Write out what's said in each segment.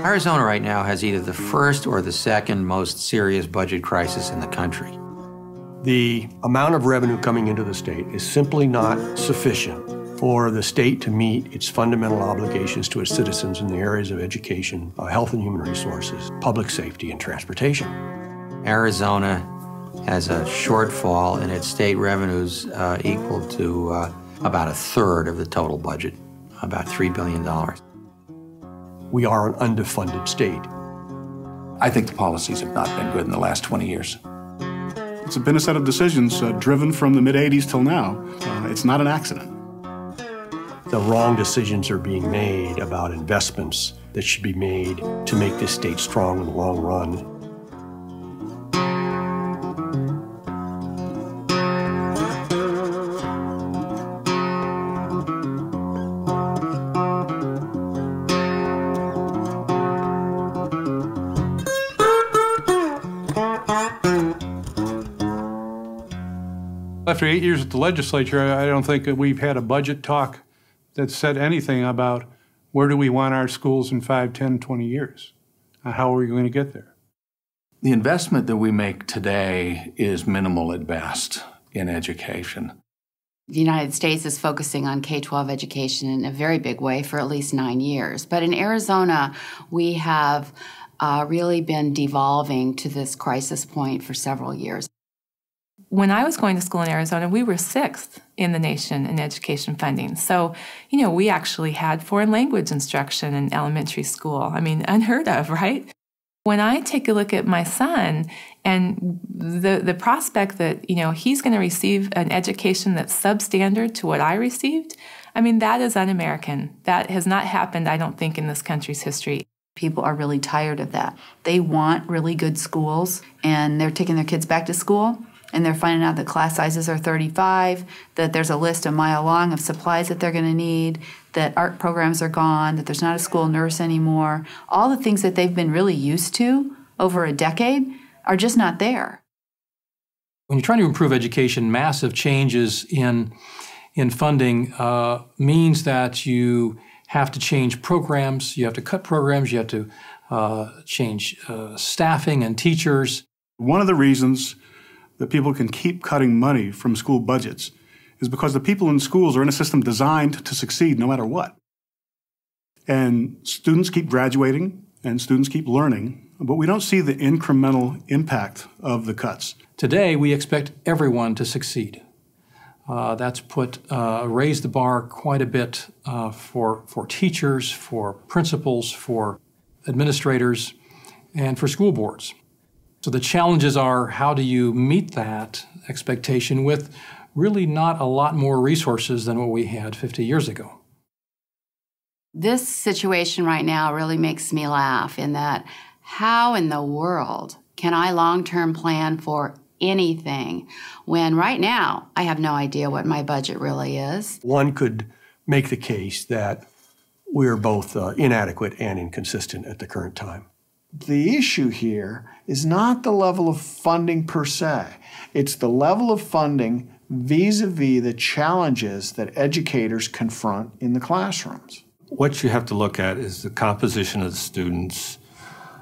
Arizona right now has either the first or the second most serious budget crisis in the country. The amount of revenue coming into the state is simply not sufficient for the state to meet its fundamental obligations to its citizens in the areas of education, health and human resources, public safety, and transportation. Arizona has a shortfall in its state revenues equal to about a third of the total budget, about $3 billion. We are an underfunded state. I think the policies have not been good in the last 20 years. It's been a set of decisions driven from the mid-'80s till now. It's not an accident. The wrong decisions are being made about investments that should be made to make this state strong in the long run. After 8 years at the legislature, I don't think that we've had a budget talk that said anything about where do we want our schools in 5, 10, 20 years? How are we going to get there? The investment that we make today is minimal at best in education. The United States is focusing on K-12 education in a very big way for at least 9 years. But in Arizona, we have really been devolving to this crisis point for several years. When I was going to school in Arizona, we were 6th in the nation in education funding. So, we actually had foreign language instruction in elementary school. I mean, unheard of, right? When I take a look at my son and the prospect that, he's going to receive an education that's substandard to what I received, I mean, that is un-American. That has not happened, I don't think, in this country's history. People are really tired of that. They want really good schools, and they're taking their kids back to school, and they're finding out that class sizes are 35, that there's a list a mile long of supplies that they're going to need, that art programs are gone, that there's not a school nurse anymore. All the things that they've been really used to over a decade are just not there. When you're trying to improve education, massive changes in funding means that you have to change programs, you have to cut programs, you have to change staffing and teachers. One of the reasons that people can keep cutting money from school budgets is because the people in schools are in a system designed to succeed no matter what. And students keep graduating and students keep learning, but we don't see the incremental impact of the cuts. Today, we expect everyone to succeed. That's raised the bar quite a bit for teachers, for principals, for administrators, and for school boards. So the challenges are, how do you meet that expectation with really not a lot more resources than what we had 50 years ago? This situation right now really makes me laugh in that how in the world can I long-term plan for anything when right now I have no idea what my budget really is? One could make the case that we're both inadequate and inconsistent at the current time. The issue here is not the level of funding per se. It's the level of funding vis-a-vis the challenges that educators confront in the classrooms. What you have to look at is the composition of the students,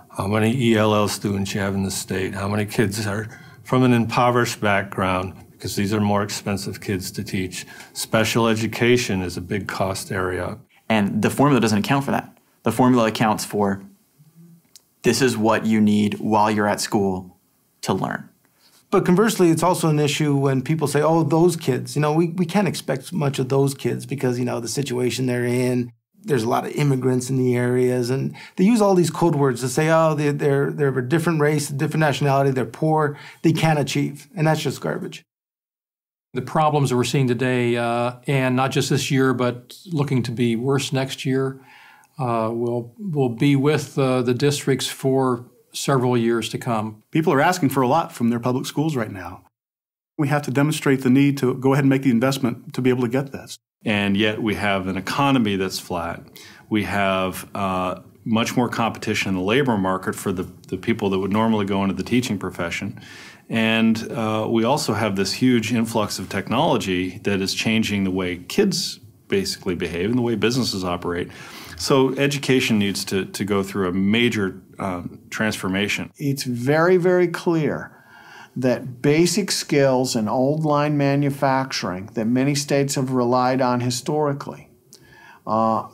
how many ELL students you have in the state, how many kids are from an impoverished background, because these are more expensive kids to teach. Special education is a big cost area. And the formula doesn't account for that. The formula accounts for this is what you need while you're at school to learn. But conversely, it's also an issue when people say, oh, those kids, we can't expect much of those kids because, the situation they're in. There's a lot of immigrants in the areas, and they use all these code words to say, oh, they're of a different race, a different nationality, they're poor, they can't achieve, and that's just garbage. The problems that we're seeing today, and not just this year, but looking to be worse next year, will be with the districts for several years to come. People are asking for a lot from their public schools right now. We have to demonstrate the need to go ahead and make the investment to be able to get this. And yet we have an economy that's flat. We have much more competition in the labor market for the people that would normally go into the teaching profession. And we also have this huge influx of technology that is changing the way kids basically behave and the way businesses operate. So education needs to go through a major transformation. It's very, very clear that basic skills in old line manufacturing that many states have relied on historically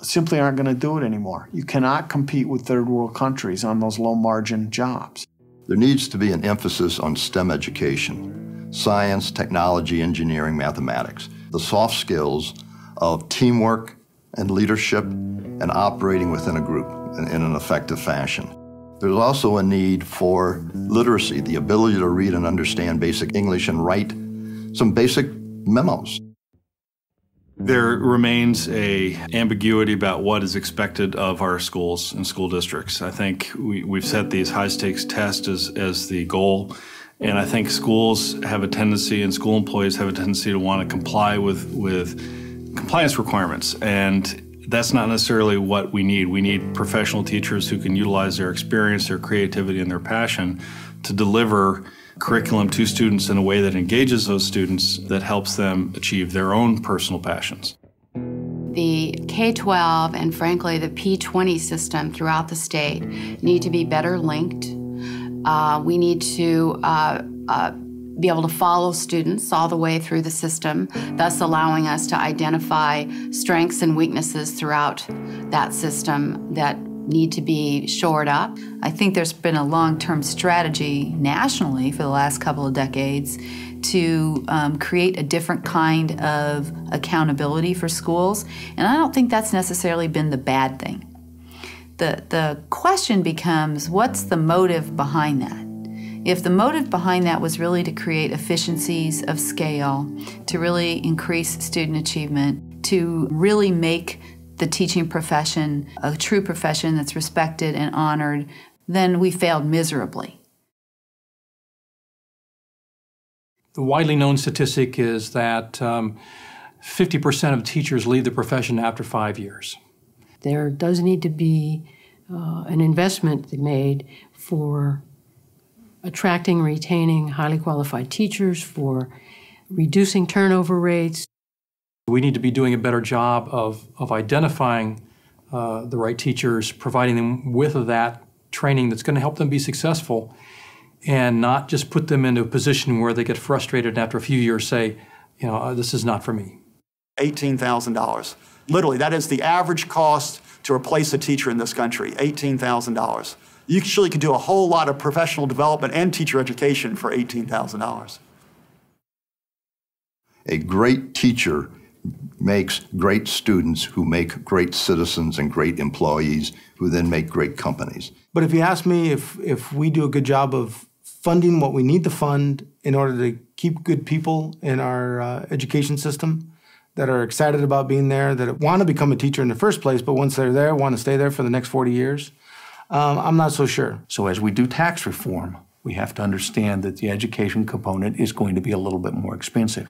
simply aren't going to do it anymore. You cannot compete with third world countries on those low margin jobs. There needs to be an emphasis on STEM education: science, technology, engineering, mathematics, the soft skills of teamwork and leadership and operating within a group in an effective fashion. There's also a need for literacy, the ability to read and understand basic English and write some basic memos. There remains an ambiguity about what is expected of our schools and school districts. I think we've set these high-stakes tests as the goal, and I think schools have a tendency, and school employees have a tendency to want to comply with compliance requirements, and that's not necessarily what we need. We need professional teachers who can utilize their experience, their creativity, and their passion to deliver curriculum to students in a way that engages those students, that helps them achieve their own personal passions. The K-12 and frankly the P-20 system throughout the state need to be better linked. We need to be able to follow students all the way through the system, thus allowing us to identify strengths and weaknesses throughout that system that need to be shored up. I think there's been a long-term strategy nationally for the last couple of decades to create a different kind of accountability for schools, and I don't think that's necessarily been the bad thing. The question becomes, what's the motive behind that? If the motive behind that was really to create efficiencies of scale, to really increase student achievement, to really make the teaching profession a true profession that's respected and honored, then we failed miserably. The widely known statistic is that 50% of teachers leave the profession after 5 years. There does need to be an investment made for attracting and retaining highly qualified teachers, for reducing turnover rates. We need to be doing a better job of identifying the right teachers, providing them with that training that's going to help them be successful, and not just put them into a position where they get frustrated and after a few years say, you know, this is not for me. $18,000. Literally, that is the average cost to replace a teacher in this country, $18,000. You actually could do a whole lot of professional development and teacher education for $18,000. A great teacher makes great students who make great citizens and great employees who then make great companies. But if you ask me if we do a good job of funding what we need to fund in order to keep good people in our education system that are excited about being there, that want to become a teacher in the first place, but once they're there, want to stay there for the next 40 years, I'm not so sure. So as we do tax reform, we have to understand that the education component is going to be a little bit more expensive.